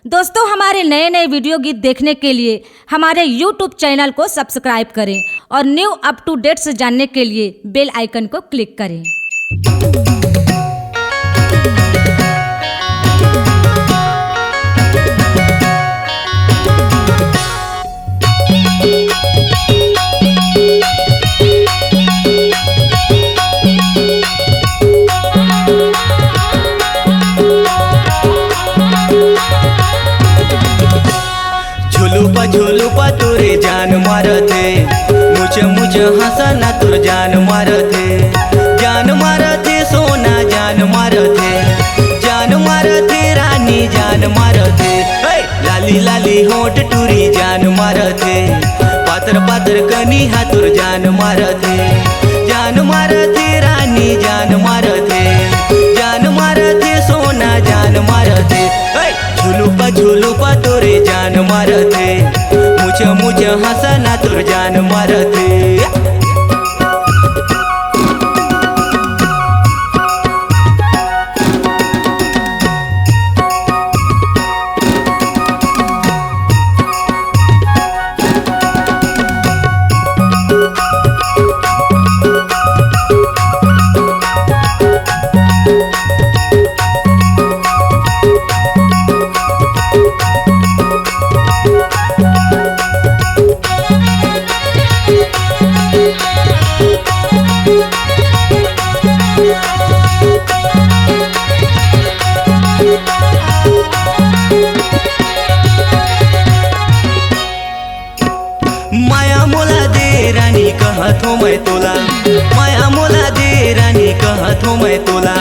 दोस्तों, हमारे नए नए वीडियो गीत देखने के लिए हमारे YouTube चैनल को सब्सक्राइब करें और न्यू अप टू डेट्स जानने के लिए बेल आइकन को क्लिक करें। झुलुपा तोरे जान मारते, मुझे हंसना तुर जान मारते सोना जान मारते रानी जान मारते। लाली लाली होठ टूरी जान मारते, पातर कनी हाथुर जान मारते रानी जान मारते सोना जान मारते। झुलुपा तोरे जान मारते, मुझे हंसना तुर जान मारते। माया मोला दे रानी कहत हो मैं तोला, माया मोला दे रानी कहत हो मैं तोला।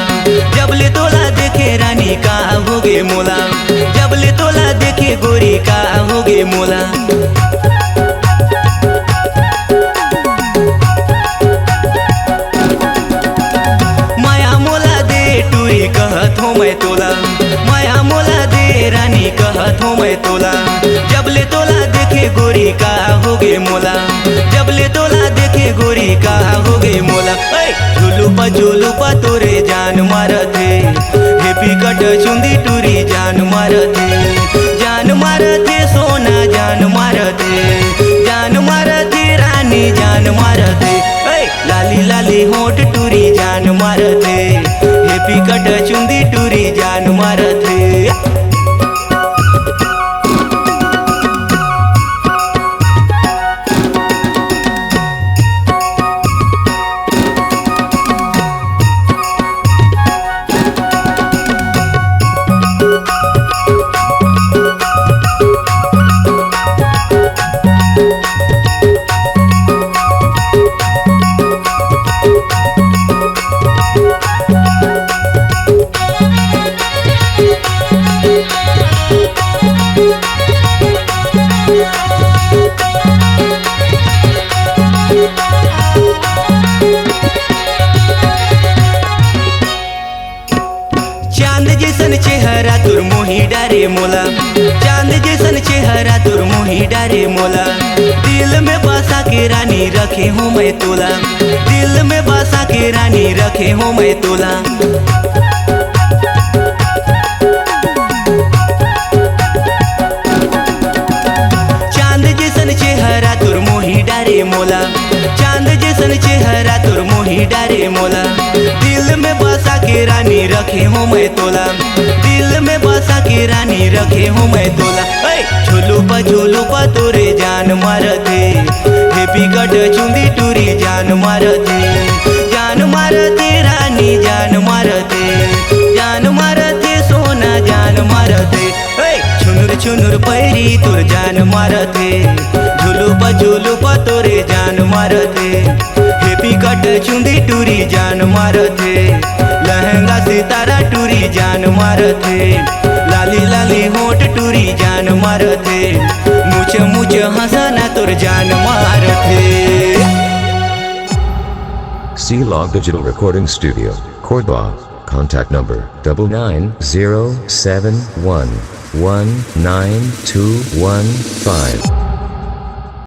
जबले तोला देखे रानी का होगे मोला, जबले तोला देखे गोरी का होगे मोला। माया मोला दे टूरी कहत हो मैं तोला, माया मोला दे रानी कहत हो मैं तोला। जबले तोला देखे गोरी का होगे मोला, जबले तोला देखे गोरी का होगे मोला। झुलुपा तोरे जान मारते, हेपी कट चुंदी टूरी जान मारते सोना जान मारते रानी जान मारते। लाली लाली होठ टूरी जान मारते, हेपी कट चुंदी टूरी जान मारते। चांद जैसन चेहरा तुर मोही डारे मोला, चांद जैसन चेहरा तुर मोही डारे मोला। दिल में बसा के रानी रखे हूँ मैं तोला, दिल में बसा के रानी रखे हूँ मैं तोला। चांद जैसन चेहरा तुर मोही डारे मोला, चांद जैसन चेहरा तुर मोही डारे मोला। दिल में बसा के रानी रखे हूँ मैं तोला, दिल में बसा के रानी रखे हूँ मैं तोला। झुलुपा तोरे जान मारते, हेपी कट चुंदी टूरी जान मारते रानी जान मारते सोना जान मारते। छुनुर पैरी तुर जान मारते, झुलुपा तोरे जान मारते, हेपी कट चुंदी टूरी जान मारते। लहंगा सितारा टूरी जान मारते, लाली लाली होठ टूरी जान मारते। मुझे हंसना तुर जान मारते। C-Log Digital Recording Studio, Cordoba. Contact number 9907119215.